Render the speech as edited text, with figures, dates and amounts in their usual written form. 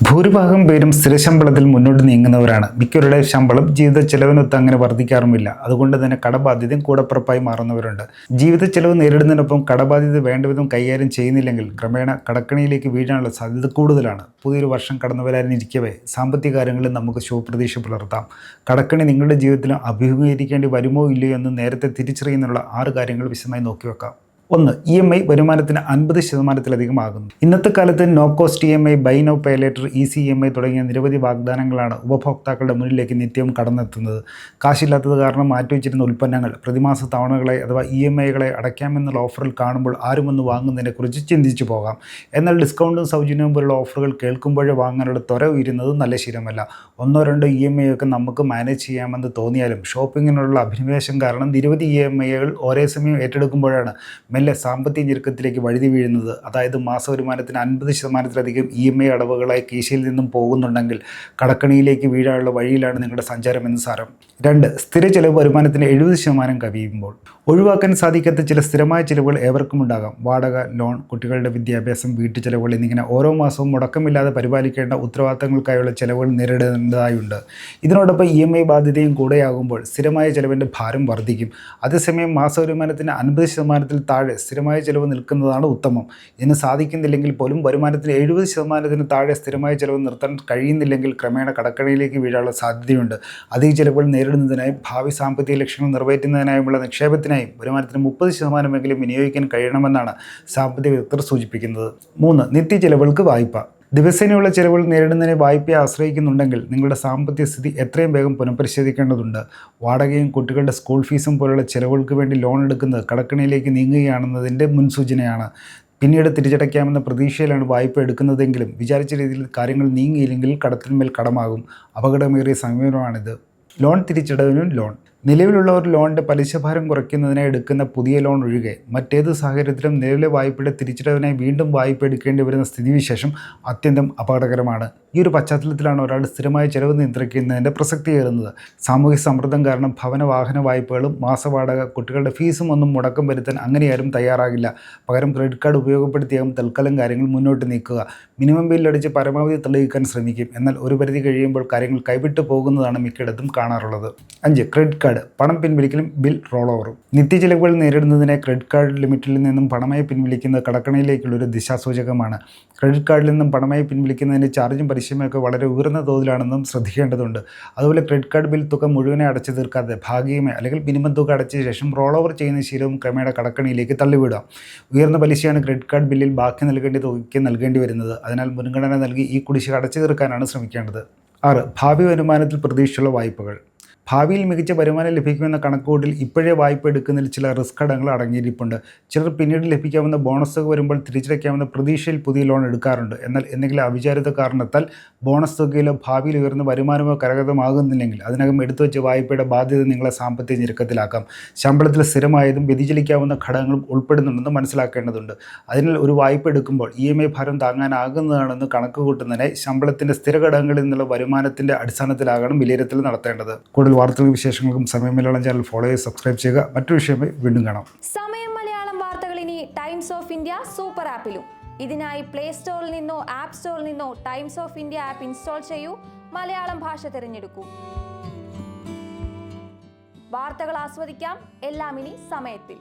ഭൂരിഭാഗം പേരും സ്ഥിരശമ്പളത്തിൽ മുന്നോട്ട് നീങ്ങുന്നവരാണ്. മിക്കവരുടെയും ശമ്പളം ജീവിത ചെലവിനൊത്ത് അങ്ങനെ വർദ്ധിക്കാറുമില്ല. അതുകൊണ്ട് തന്നെ കടബാധ്യതയും കൂടപ്പിറപ്പായി മാറുന്നവരുണ്ട്. ജീവിത ചെലവ് നേരിടുന്നതിനൊപ്പം കടബാധ്യത വേണ്ടവിധം കൈകാര്യം ചെയ്യുന്നില്ലെങ്കിൽ ക്രമേണ കടക്കണിയിലേക്ക് വീഴാനുള്ള സാധ്യത കൂടുതലാണ്. പുതിയൊരു വർഷം കടന്നു വരാനിരിക്കവേ സാമ്പത്തിക കാര്യങ്ങളിൽ നമുക്ക് ശുഭപ്രതീക്ഷ പുലർത്താം. കടക്കണി നിങ്ങളുടെ ജീവിതത്തിൽ അഭിമുഖീകരിക്കേണ്ടി വരുമോ ഇല്ലയോ എന്ന് നേരത്തെ തിരിച്ചറിയുന്നതിനുള്ള 6 കാര്യങ്ങൾ വിശദമായി നോക്കിവെക്കാം. 1. EMI വരുമാനത്തിന് 50% ആകുന്നു. ഇന്നത്തെ കാലത്ത് no cost EMI, buy now pay later, easy EMI തുടങ്ങിയ നിരവധി വാഗ്ദാനങ്ങളാണ് ഉപഭോക്താക്കളുടെ മുന്നിലേക്ക് നിത്യവും കടന്നെത്തുന്നത്. കാശില്ലാത്തത് കാരണം മാറ്റിവെച്ചിരുന്ന ഉൽപ്പന്നങ്ങൾ പ്രതിമാസ തവണകളെ അഥവാ EMIകളെ അടയ്ക്കാമെന്നുള്ള ഓഫറിൽ കാണുമ്പോൾ ആരും ഒന്ന് വാങ്ങുന്നതിനെക്കുറിച്ച് ചിന്തിച്ചു പോകാം. എന്നാൽ ഡിസ്കൗണ്ടും സൗജന്യവും പോലുള്ള ഓഫറുകൾ കേൾക്കുമ്പോഴേ വാങ്ങാനുള്ള ത്വര ഉയരുന്നത് നല്ല ശീലമല്ല. 1-2 EMI ഒക്കെ നമുക്ക് മാനേജ് ചെയ്യാമെന്ന് തോന്നിയാലും ഷോപ്പിങ്ങിനുള്ള അഭിനിവേശം കാരണം നിരവധി EMIകൾ ഒരേ സമയം ഏറ്റെടുക്കുമ്പോഴാണ് മെല്ലെ സാമ്പത്തിക ഞെരുക്കത്തിലേക്ക് വഴുതി വീഴുന്നത്. അതായത് മാസ വരുമാനത്തിന് 50%-ലധികം EMI അടവുകളായി കീശയിൽ നിന്നും പോകുന്നുണ്ടെങ്കിൽ കടക്കണിയിലേക്ക് വീഴാനുള്ള വഴിയിലാണ് നിങ്ങളുടെ സഞ്ചാരമെന്ന് സാരം. 2. സ്ഥിര ചെലവ് വരുമാനത്തിന് 70% കവിയുമ്പോൾ. ഒഴിവാക്കാൻ സാധിക്കാത്ത ചില സ്ഥിരമായ ചിലവുകൾ ഏവർക്കും ഉണ്ടാകാം. വാടക, ലോൺ, കുട്ടികളുടെ വിദ്യാഭ്യാസം, വീട്ടുചെലവുകൾ എന്നിങ്ങനെ ഓരോ മാസവും മുടക്കമില്ലാതെ പരിപാലിക്കേണ്ട ഉത്തരവാദിത്തങ്ങൾക്കായുള്ള ചെലവുകൾ നേരിടേണ്ടതായുണ്ട്. ഇതിനോടൊപ്പം EMI ബാധ്യതയും കൂടെയാകുമ്പോൾ സ്ഥിരമായ ചെലവിൻ്റെ ഭാരം വർദ്ധിക്കും. അതേസമയം മാസ വരുമാനത്തിന് 50%-ൽ താഴെ സ്ഥിരമായ ചെലവ് നിൽക്കുന്നതാണ് ഉത്തമം. ഇതിന് സാധിക്കുന്നില്ലെങ്കിൽ പോലും വരുമാനത്തിന് 70%-ന് താഴെ സ്ഥിരമായ ചെലവ് നിർത്താൻ കഴിയുന്നില്ലെങ്കിൽ ക്രമേണ കടക്കണിയിലേക്ക് വീഴാനുള്ള സാധ്യതയുണ്ട്. അധിക ചെലവുകൾ നേരിടുന്നതിനായും ഭാവി സാമ്പത്തിക ലക്ഷ്യങ്ങൾ നിറവേറ്റുന്നതിനായുമുള്ള നിക്ഷേപത്തിനായും വരുമാനത്തിന് 30%-എങ്കിലും വിനിയോഗിക്കാൻ കഴിയണമെന്നാണ് സാമ്പത്തിക വിദഗ്ധർ സൂചിപ്പിക്കുന്നത്. 3. നിത്യ ചെലവുകൾക്ക് വായ്പ. ദിവസേനയുള്ള ചെലവുകൾ നേരിടുന്നതിനെ വായ്പയെ ആശ്രയിക്കുന്നുണ്ടെങ്കിൽ നിങ്ങളുടെ സാമ്പത്തിക സ്ഥിതി എത്രയും വേഗം പുനഃപരിശോധിക്കേണ്ടതുണ്ട്. വാടകയും കുട്ടികളുടെ സ്കൂൾ ഫീസും പോലുള്ള ചെലവുകൾക്ക് വേണ്ടി ലോൺ എടുക്കുന്നത് കടക്കണിയിലേക്ക് നീങ്ങുകയാണെന്നതിൻ്റെ മുൻസൂചനയാണ്. പിന്നീട് തിരിച്ചടയ്ക്കാമെന്ന പ്രതീക്ഷയിലാണ് വായ്പ എടുക്കുന്നതെങ്കിലും വിചാരിച്ച രീതിയിൽ കാര്യങ്ങൾ നീങ്ങിയില്ലെങ്കിൽ കടത്തിന്മേൽ കടമാകും. അപകടമേറിയ സമീപനമാണിത്. Loan തിരിച്ചടവിനും loan. നിലവിലുള്ള ഒരു ലോണിൻ്റെ പലിശഭാരം കുറയ്ക്കുന്നതിനായി എടുക്കുന്ന പുതിയ ലോൺ ഒഴികെ മറ്റേത് സാഹചര്യത്തിലും നിലവിലെ വായ്പയുടെ തിരിച്ചടവിനായി വീണ്ടും വായ്പ എടുക്കേണ്ടി വരുന്ന സ്ഥിതിവിശേഷം അത്യന്തം അപകടകരമാണ്. ഈ ഒരു പശ്ചാത്തലത്തിലാണ് ഒരാൾ സ്ഥിരമായ ചെലവ് നിയന്ത്രിക്കുന്നതിൻ്റെ പ്രസക്തിയേറുന്നത്. സാമൂഹിക സമ്മർദ്ദം കാരണം ഭവന വാഹന വായ്പകളും മാസവാടക, കുട്ടികളുടെ ഫീസും ഒന്നും മുടക്കം വരുത്താൻ അങ്ങനെയാരും തയ്യാറാകില്ല. പകരം ക്രെഡിറ്റ് കാർഡ് ഉപയോഗപ്പെടുത്തിയാകും തൽക്കാലം കാര്യങ്ങൾ മുന്നോട്ട് നീക്കുക. മിനിമം ബില്ലടിച്ച് പരമാവധി തെളിയിക്കാൻ ശ്രമിക്കും. എന്നാൽ ഒരു പരിധി കഴിയുമ്പോൾ കാര്യങ്ങൾ കൈവിട്ടു പോകുന്നതാണ് മിക്കയിടത്തും കാണാറുള്ളത്. 5. ക്രെഡിറ്റ് കാർഡ്, പണം പിൻവലിക്കലും ബിൽ റോൾ ഓവറും. നിത്യചെലവുകൾ നേരിടുന്നതിനെ ക്രെഡിറ്റ് കാർഡ് ലിമിറ്റിൽ നിന്നും പണമായി പിൻവലിക്കുന്നത് കടക്കണിയിലേക്കുള്ളൊരു ദിശാസൂചകമാണ്. ക്രെഡിറ്റ് കാർഡിൽ നിന്നും പണമായി പിൻവലിക്കുന്നതിൻ്റെ ചാർജും പലിശയുമൊക്കെ വളരെ ഉയർന്ന തോതിലാണെന്നും ശ്രദ്ധിക്കേണ്ടതുണ്ട്. അതുപോലെ ക്രെഡിറ്റ് കാർഡ് ബിൽ തുക മുഴുവനെ അടച്ചു തീർക്കാതെ ഭാഗികമായി അല്ലെങ്കിൽ മിനിമം തുക അടച്ച ശേഷം റോൾ ഓവർ ചെയ്യുന്ന ശീലവും ക്രമേണ കടക്കണിയിലേക്ക് തള്ളിവിടാം. ഉയർന്ന പലിശയാണ് ക്രെഡിറ്റ് കാർഡ് ബില്ലിൽ ബാക്കി നൽകേണ്ട തുകയ്ക്ക് നൽകേണ്ടി വരുന്നത്. അതിനാൽ മുൻഗണന നൽകി ഈ കുടിശ്ശിക അടച്ചു തീർക്കാനാണ് ശ്രമിക്കേണ്ടത്. 6. ഭാവി വരുമാനത്തിൽ പ്രതീക്ഷയുള്ള വായ്പകൾ. ഭാവിയിൽ മികച്ച വരുമാനം ലഭിക്കുമെന്ന കണക്കുകൂട്ടിൽ ഇപ്പോഴേ വായ്പ എടുക്കുന്നതിൽ ചില റിസ്ക് ഘടകങ്ങൾ അടങ്ങിയിരിപ്പുണ്ട്. ചിലർ പിന്നീട് ലഭിക്കാവുന്ന ബോണസ് തുക വരുമ്പോൾ തിരിച്ചടയ്ക്കാവുന്ന പ്രതീക്ഷയിൽ പുതിയ ലോൺ എടുക്കാറുണ്ട്. എന്നാൽ എന്തെങ്കിലും അവിചാരിത കാരണത്താൽ ബോണസ് തുകയിലോ ഭാവിയിൽ ഉയർന്ന വരുമാനമോ കരഗതമാകുന്നില്ലെങ്കിൽ അതിനകം എടുത്തുവെച്ച വായ്പയുടെ ബാധ്യത നിങ്ങളെ സാമ്പത്തിക ഞെരുക്കത്തിലാക്കാം. ശമ്പളത്തിൽ സ്ഥിരമായതും വ്യതിചലിക്കാവുന്ന ഘടകങ്ങളും ഉൾപ്പെടുന്നുണ്ടെന്ന് മനസ്സിലാക്കേണ്ടതുണ്ട്. അതിനാൽ ഒരു വായ്പ എടുക്കുമ്പോൾ EMI ഭാരം താങ്ങാനാകുന്നതാണെന്ന് കണക്ക് കൂട്ടുന്നതിനായി ശമ്പളത്തിൻ്റെ സ്ഥിര ഘടകങ്ങളിൽ നിന്നുള്ള വരുമാനത്തിൻ്റെ അടിസ്ഥാനത്തിലാകണം വിലയിരുത്തൽ നടത്തേണ്ടത്. കൂടുതൽ വാർത്തകളും വിശേഷങ്ങൾക്കും സമയം മലയാളം ചാനൽ ഫോളോ ചെയ്ത് സബ്സ്ക്രൈബ് ചെയ്യുക. മറ്റൊരു വിഷയമായി വീണ്ടും കാണാം. സമയം മലയാളം വാർത്തകൾ ഇനി ടൈംസ് ഓഫ് ഇന്ത്യ സൂപ്പർ ആപ്പിലും. ഇതിനായി പ്ലേ സ്റ്റോറിൽ നിന്നോ ആപ്പ് സ്റ്റോറിൽ നിന്നോ times of India app install ചെയ്യൂ. മലയാളം ഭാഷ തിരഞ്ഞെടുക്കൂ. വാർത്തകൾ ആസ്വദിക്കാം. എല്ലാം ഇനി സമയത്തിൽ.